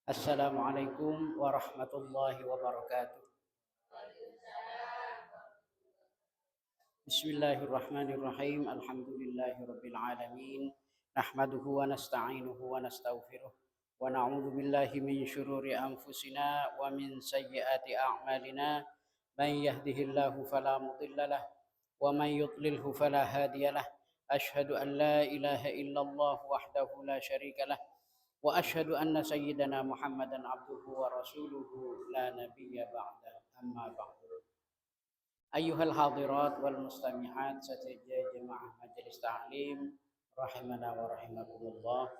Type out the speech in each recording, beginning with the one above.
Assalamualaikum warahmatullahi wabarakatuh. Bismillahirrahmanirrahim. Alhamdulillahirabbil alamin. Nahmaduhu wa nasta'inuhu wa nastaghfiruh. Wa na'udzu billahi min syururi anfusina wa min sayyiati a'malina. Man yahdihillahu fala mudhillalah wa man yudlilhu fala hadiyalah. Asyhadu an la ilaha illallah wahdahu la syarikalah wa asyhadu anna sayyidana Muhammadan abduhu wa rasuluhu la nabiyya ba'da. Amma ba'du. Ayyuhal hadirat wal mustami'at sajaja jemaah majelis ta'lim rahimana wa rahimakumullah.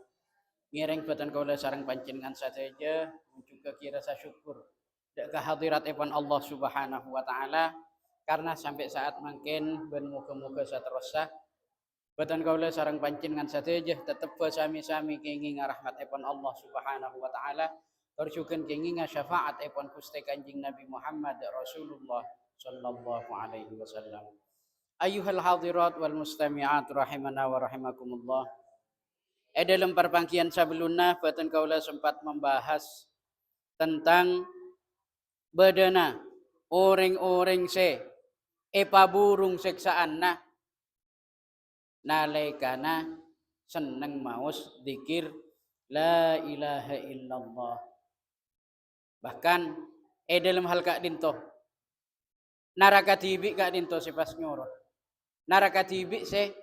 Ngiring batan kaula sareng panjenengan sajaja juga kira syukur dak kehadirat ipun Allah Subhanahu wa taala karena sampai saat mungkin ben muga-muga saterusah batan kaula sareng panjenengan sajaja tetep sami-sami kenging rahmatipun Allah Subhanahu wa taala terjugan kenging syafaat ipun Gusti Kanjeng Nabi Muhammad Rasulullah sallallahu alaihi wasallam. Ayyuhal hadirat wal mustami'at rahimana wa rahimakumullah. Dalam perpanggian sebelumnya batan kaula sempat membahas tentang bedana orang-orang se paburung siksaan nalekana seneng maos zikir la ilaha illallah. Bahkan dalam hal kak dinto naraka tibi kak dinto si pas nyorot naraka tibi se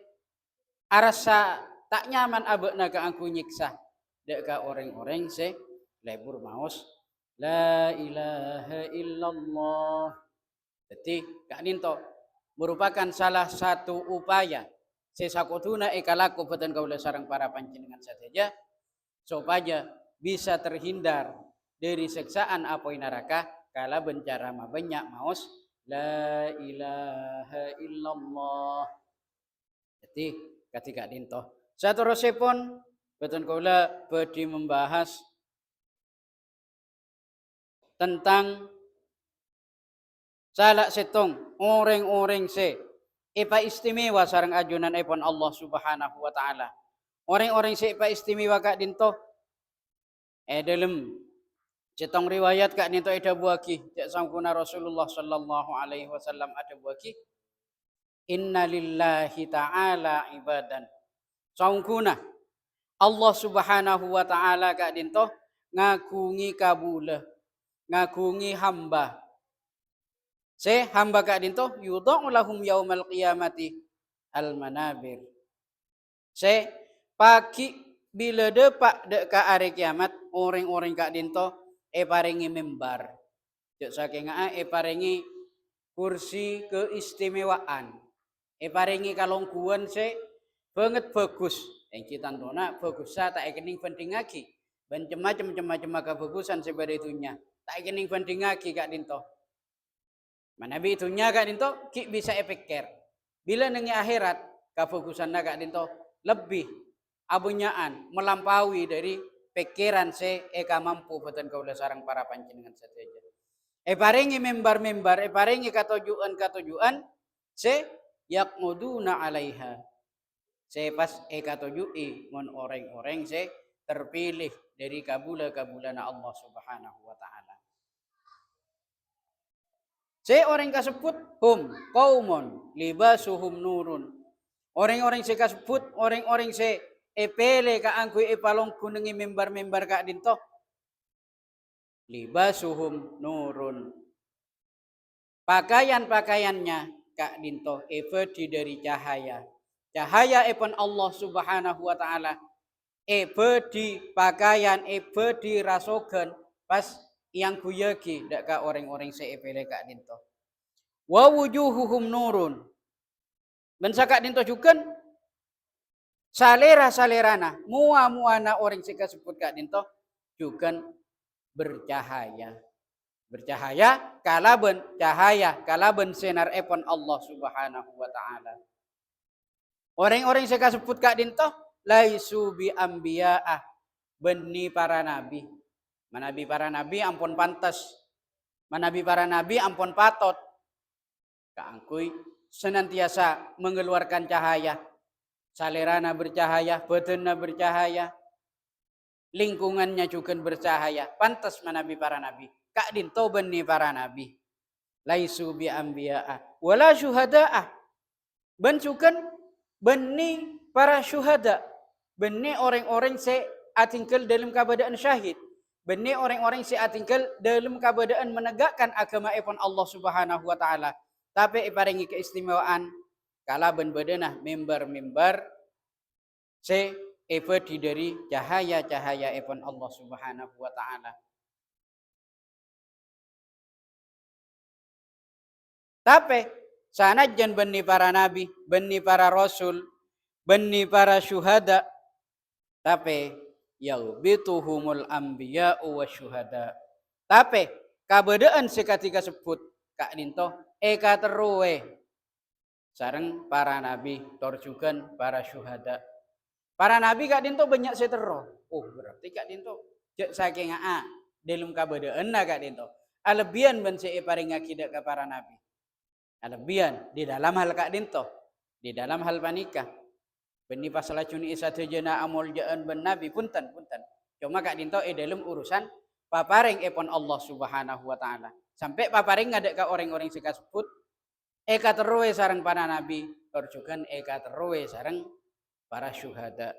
arasa tak nyaman abekna ka angku nyiksa dek ka orang-orang se lebur maos la ilaha illallah. Jadi kak dinto merupakan salah satu upaya sesakotuna ekalaku beten kaula sareng para panjenengan saja supaya bisa terhindar dari siksaan apoi neraka kala bencara mabanyak maos la ilaha illallah. Jadi ketika dinto saterusipun beten kaula badhe membahas tentang salah setong orang-orang se ipa istimewa sareng ajunan ipun Allah Subhanahu wa taala. Orang-orang se ipa istimewa kak dinto dalam cetong riwayat kak dinto ada buaki jak sangkuna Rasulullah sallallahu alaihi wasallam ada buaki inna lillahi ta'ala ibadan sangkuna Allah Subhanahu wa taala kak dinto ngagungi kabula ngagungi hamba se hamba kak dinto yudha'u lahum yaumal qiyamati al manabir se pagi bila depak dek ka hari kiamat orang-orang kak dinto paringi mimbar cek saking paringi kursi keistimewaan paringi kalongkuan se banget bagus yang kita tona bagus sa tak kening pendingaki ban macam-macam kebagusan sebada itunya tak kening pendingaki kak dinto manabi itunya kak dinto ki bisa pikir bila nengi akhirat kebagusanna kak dinto lebih abunyaan melampaui dari pikiran se eka mampu beten kaula sareng para panjenengan saja. Paringi membar-membar, paringi katujuan se yaqmuduna alaiha. Se pas katujui mon orang-orang se terpilih dari kabula-kabulana Allah Subhanahu wa taala. Se orang kasebut hum qaumun libasuhum nurun. Orang-orang se kasebut orang-orang se pele ka angku palong kunengi membar-membar kak dinto libasuhum nurun pakaian-pakaiannya kak dinto di dari cahaya ipun Allah Subhanahu wa taala di pakaian di rasogen pas yang kuyegi dak ka orang-orang se pele kak dinto wa wujuhuhum nurun ben kak dinto juga salera-salerana, mua-muana orang sika sebut kak dinto juga bercahaya. Bercahaya kalaben sinar epon Allah Subhanahu wa taala. Orang-orang sika sebut kak dinto laisu bi anbiyaah beni para nabi. Manabi para nabi ampun pantas. Manabi para nabi ampun patot. Kaangkuy senantiasa mengeluarkan cahaya. Salerana bercahaya, badanna bercahaya. lingkungannya juga bercahaya, pantas manabi para nabi. Kak dinto benni para nabi. Laisu bi anbiya'a wala syuhada'a. Ben juga benni para syuhada. Benni orang-orang se atingkel dalam keadaan syahid. Benni orang-orang se atingkel dalam keadaan menegakkan agama ipon Allah Subhanahu wa taala. Tapi iparingi keistimewaan kala ben bedenah member-member se epedi dari cahaya-cahaya ipon Allah Subhanahu wa taala. Tapi sanajan benni para nabi, benni para rasul, benni para syuhada, tapi yaubituhumul anbiya'u wa syuhada. Tapi kabedaan seketika sebut kak dinto eka teruwe sareng para nabi torjukan para syuhada. Para nabi kak dinto banyak setero. Oh berarti kak dinto saking dalam kabedaan kak dinto. Alebian ben se paring akidah ke para nabi. Alebian di dalam hal kak dinto, di dalam hal panikah. Beni pasal cuni isa tejena amul jaan ben nabi punten. Cuma kak dinto dalam urusan paparing epon Allah Subhanahu wa taala. Sampai paparing ada ka orang-orang sing kasebut eka teruwe sareng para nabi, torjukan eka teruwe sareng para syuhada.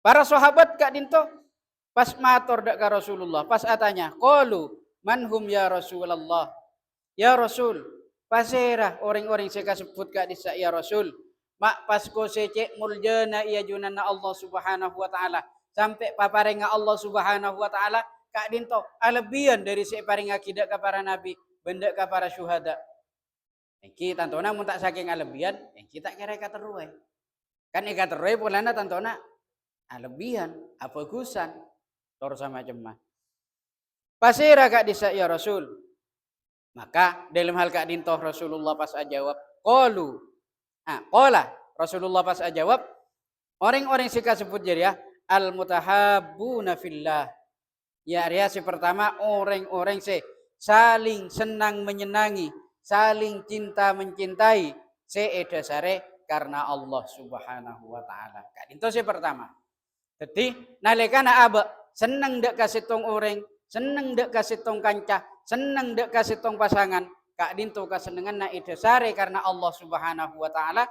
Para sahabat kak dinto pas matur dak ka Rasulullah, pas atanya, qalu manhum ya Rasulullah. Ya Rasul, pasera orang-orang sing kasebut kak disa ya Rasul. Mak pasko secek muljana iya junana Allah Subhanahu wa taala sampai paparenga Allah Subhanahu wa taala kak dinto alebian dari se paring akidah ka para nabi benda ka para syuhada. Iki tantona mun tak saking alebian kita kira ka teruwe. Kan eka teruwe pulana tantona alebian apa gusan tor sama jemah. Pasira kak disa ya Rasul. Maka dalam hal kak dinto Rasulullah pas ajawab qalu qala Rasulullah pas jawab orang-orang sing kasebut jadi ya al mutahabbuna fillah. Ya reaksi pertama orang-orang se saling senang menyenangi, saling cinta mencintai se dasare karena Allah Subhanahu wa taala. Kak itu sih pertama. Jadi nalikana aba seneng dek kasih tong orang, seneng dek kasih tong kancah, seneng dek kasih tong pasangan. Kak dinto kasenengan na idasare karena Allah Subhanahu wa taala.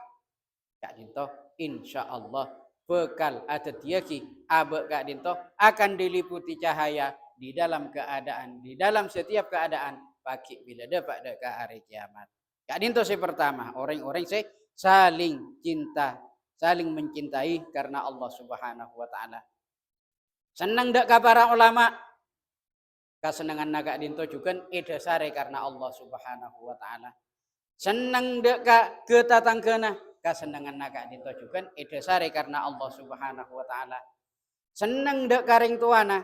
Kak dinto insyaallah bekal ada diaki abe kak dinto akan diliputi cahaya di dalam keadaan, di dalam setiap keadaan pagi bila dapat ke hari kiamat. Kak dinto si pertama orang-orang si saling cinta, saling mencintai karena Allah Subhanahu wa taala. Senang dak ka para ulama kasenangan naga dinto juga edasare karena Allah Subhanahu wa taala. Senang dek ka ketatanggana kasenangan naga dinto juga edasare karena Allah Subhanahu wa taala. Senang dek karing tuana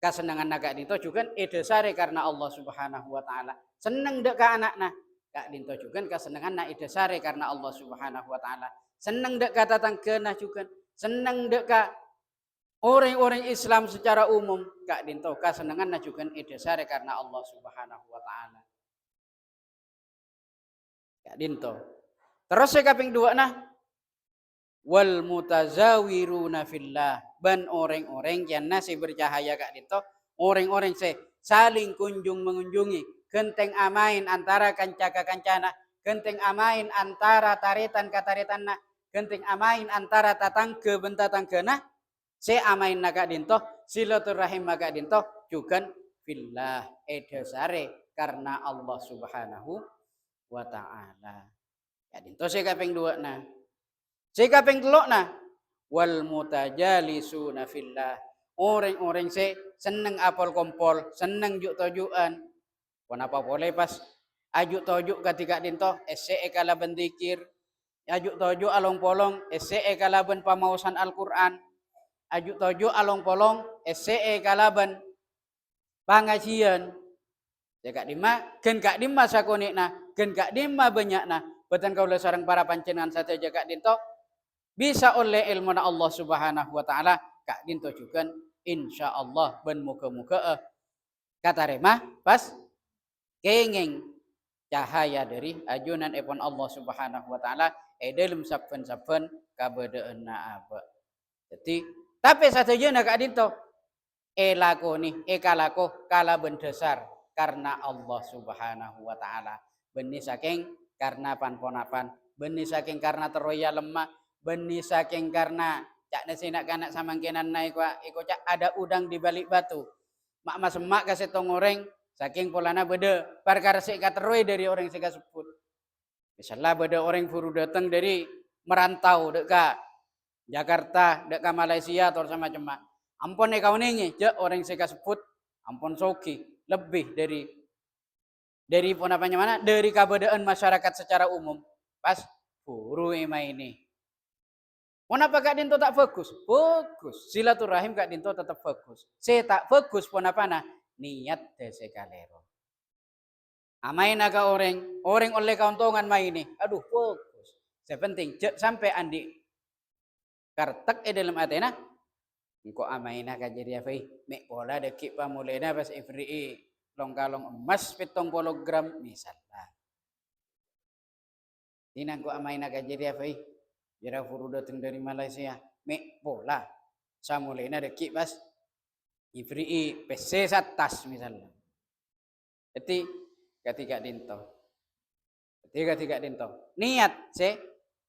kasenangan naga dinto juga edasare karena Allah Subhanahu wa taala. Senang dek ka anakna kak dinto juga kasenangan na edasare karena Allah Subhanahu wa taala. Senang dek ka tatanggana juga, senang dek ka orang-orang Islam secara umum kak dinto kasenangan na juga edasare karena Allah Subhanahu wa taala. Kak dinto. Terus kaping dua nah wal mutazawiruna fillah ban orang-orang yang nasi bercahaya kak dinto orang-orang se saling kunjung mengunjungi genteng amain antara kanca ka kancana genteng amain antara taritan ka taritanna genteng amain antara tatangke ben tatanggena se amain naga dinto silaturahim naga dinto juga fillah edasare karena Allah Subhanahu wa taala. Ya dinto se kaping dua nah. Se kaping telok nah wal mutajalisuna fillah. Orang-orang se seneng apol kompol, seneng juk tojuan. Kenapa boleh pas ajuk tojuk ketika dinto SE kalaban zikir, ajuk tojuk along polong SE kalaban pamausan Al-Qur'an. Ajuk tojuk along polong SE kalaban pangajian. Ya kak dima, gen kak dima sakonikna, gen kak dima banyakna. Betan kaula sareng para panjenengan saja kak dinto bisa oleh ilmu Allah Subhanahu wa taala kak dinto juga insyaallah ben muga-muga kata remah pas kengeng cahaya dari ajunan epon Allah Subhanahu wa taala dalam saben-saben kabedeana apa. Jadi tapi satajana Kak Dinto lakoni kalako kala bendasar karena Allah Subhanahu wa taala. Benih saking karena panponapan, benih saking karena teroya lemah, benih saking karena cak nasinak kanak samangkinan naik iko cak ada udang di balik batu. Mak mas emak kasih tongoreng saking polana bede perkara sik kateroy dari orang sik kasebut. Misalnya bede orang furu datang dari merantau dekat Jakarta, dekat Malaysia atau sama cuma. Ampun kau nengi, orang sik kasebut ampun soki lebih dari pun apanya mana dari kabadaan masyarakat secara umum pas furu ini. Kenapa Kak Dinto tak fokus? Fokus. Silaturahim Kak Dinto tetap fokus. Saya tak fokus pun apa nah niat dese kalero. Amain aga orang oleh kauntungan main ini. Aduh fokus. Saya penting sampai andi kartek dalam atena. Engko amain aga jadi apa? Mek pola dekik pamulena pas ifri long-kalong emas 70 gram misalnya. Ini engko amain aga jadi apa? Jira furu datang dari Malaysia, mek bola, samulena dekik pas ifri PC satas misalnya. Jadi ketika dinto, niat se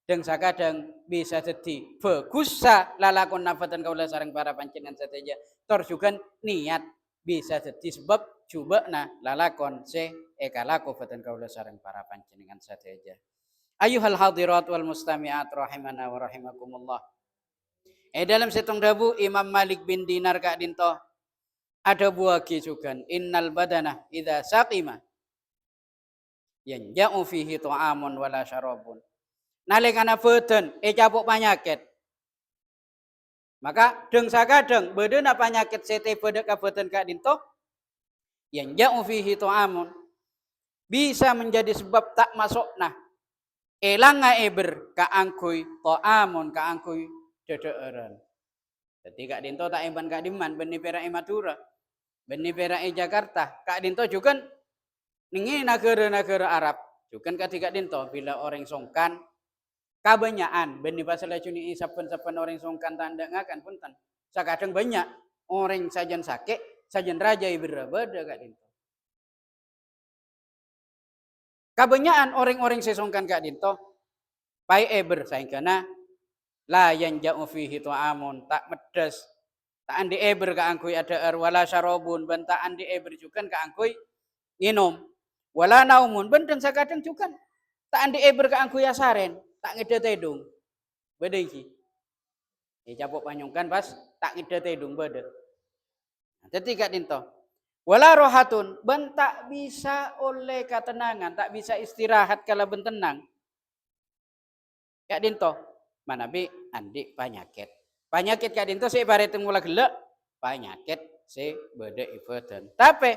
deng sakadang bisa jadi bagus sa lalakon nafatan kaula sareng para panjenengan sateja. Tor juga niat bisa jadi sebab coba na lalakon se kalako fatan kaula sareng para panjenengan sateja. Ayuhal hadirat wal mustami'at rahimana wa rahimakumullah. Dalam setong dabu Imam Malik bin Dinar Kak Dinto ada buah kisukan innal badana idza saqima yanja'u fihi ta'amun wala syarabun. Nalikana badan capuk penyakit. Maka deng sakadeng badan penyakit sete bedek ka badan Kak Dinto yanja'u fihi ta'amun bisa menjadi sebab tak masuk nah elanga eber kaangkuy to'amun kaangkuy dedeeran. Jadi Kak Dinto tak emban Kak Diman benih perak Madura, benih perak Jakarta. Kak Dinto juga ningi negara-negara Arab. Juga ketika Kak Dinto bila orang songkan kebanyakan benih pasal cuni saben-saben orang songkan tanda ngakan punten. Sakadang banyak orang sajan sakit, sajan raja berbeda Kak Dinto. Kebanyakan orang-orang sesongkan Kak Dinto pai bersaing karena la yanja'u fihi ta'amun tak medes tak andi ka angkuy ada wala syarabun ben tak andi juga ka angkuy nginum wala naumun ben dan sakadang juga tak andi ka angkuy asaren tak ngede tedung beda iki capok panyongkan pas tak ngede tedung beda. Jadi Kak Dinto wala rohatun ben tak bisa oleh ketenangan, tak bisa istirahat kalau ben tenang. Kak Dinto, mana bi andi penyakit. Penyakit Kak Dinto si bare mula gelek, penyakit si beda ibadan. Tapi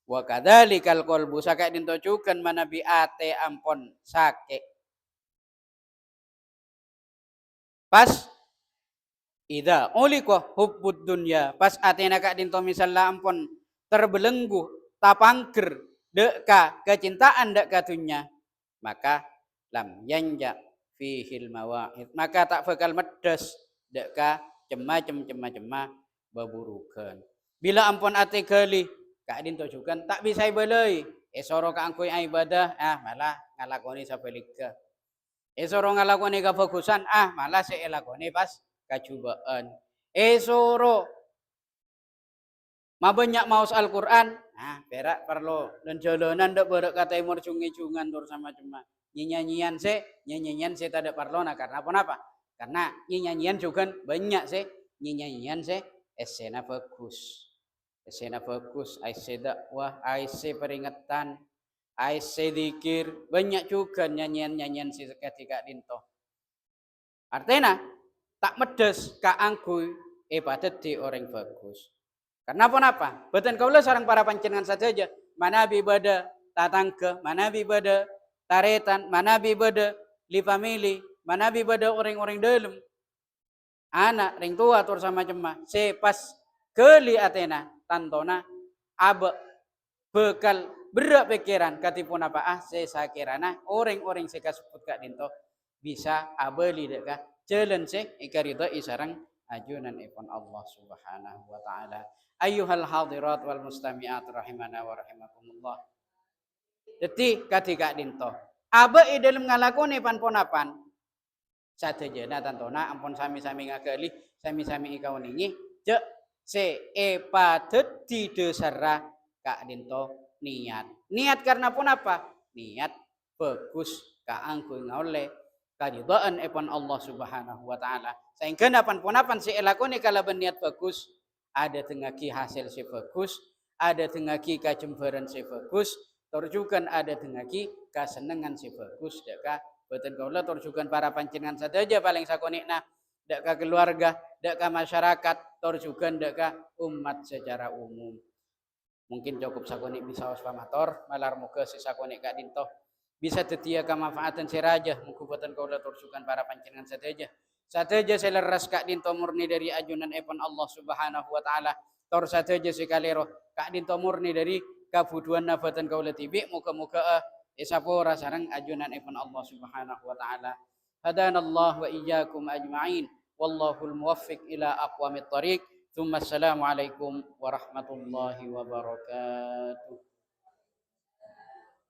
wa kadzalikal qalbu Kak Dinto cukan mana bi ate ampon sakit. Pas ida uliko hubbud dunya, pas atena Kak Dinto misalnya ampon terbelenggu tapangker deka kecintaan dek katunya maka lam yanja fihil mawa'id maka tak bakal medes deka cema baburukan bila ampun ate gali Kak Dinto juga tak bisa ibelai esoro ka angkoy ibadah malah ngalakoni sabelika esoro ngalakoni kabagusan malah seelakoni pas kacubaan esoro mabanyak maus Al-Quran, perak perlu dan jalanan dak berak kata imur cungi-cungan tur sama cuma nyanyian se tak ada perlu karena apa? Karena nyanyian juga banyak se nyanyian se esena bagus, aise dakwah, aise peringatan, aise zikir banyak juga nyanyian se ketika dinto. Artinya tak medes kaangkuy ibadat di orang bagus. Karena apa? Betul kaulah sarang para panjenengan saja. Mana bibada tatangke, mana bibada taretan, mana bibada li family, mana bibada orang-orang dalam. Anak, ring tua tur sama cemah. Sepas keli Athena, tantona abe bekal berak pikiran katipun apa saya sakirana orang-orang saya sebut Kak Dinto bisa abeli deka jalan se ikarida isarang ajunan ipun Allah Subhanahu wa taala. Ayyuhal hadirat wal mustami'at rahimana wa rahimakumullah. Jadi ketika dinto abe i dalam ngalakoni pan-ponapan sadayana tantona ampun sami-sami ngagali sami-sami ikawaningi cek se padet di desara kak dinto niat karena pun apa niat bagus kaangku ngoleh karidaan epon Allah Subhanahu wa taala sehingga napan si elakoni kalau berniat bagus ada tengaki hasil si bagus ada tengaki kajembaran si bagus torjukan ada tengaki kasenengan si bagus deka boten kaula torjukan para panjenengan saja paling sakonikna dak ka keluarga dak ka masyarakat torjukan dak ka umat secara umum. Mungkin cukup sakonik bisa waspamator malar muga si sakonik kak dintoh bisa tetia kemanfaatan si raja muga boten kaula torjukan para panjenengan saja seleras kak dintoh murni dari ajunan epon Allah Subhanahu wa taala tor sateja si kalero kak dintoh murni dari kabuduan nabatan kaula tibi muga-muga isapura sareng ajunan ipun Allah Subhanahu wa taala. Hadanallah wa iyyakum ajma'in. Wallahul muwaffiq ila aqwamit thariq. Tsumma assalamu alaikum warahmatullahi wabarakatuh.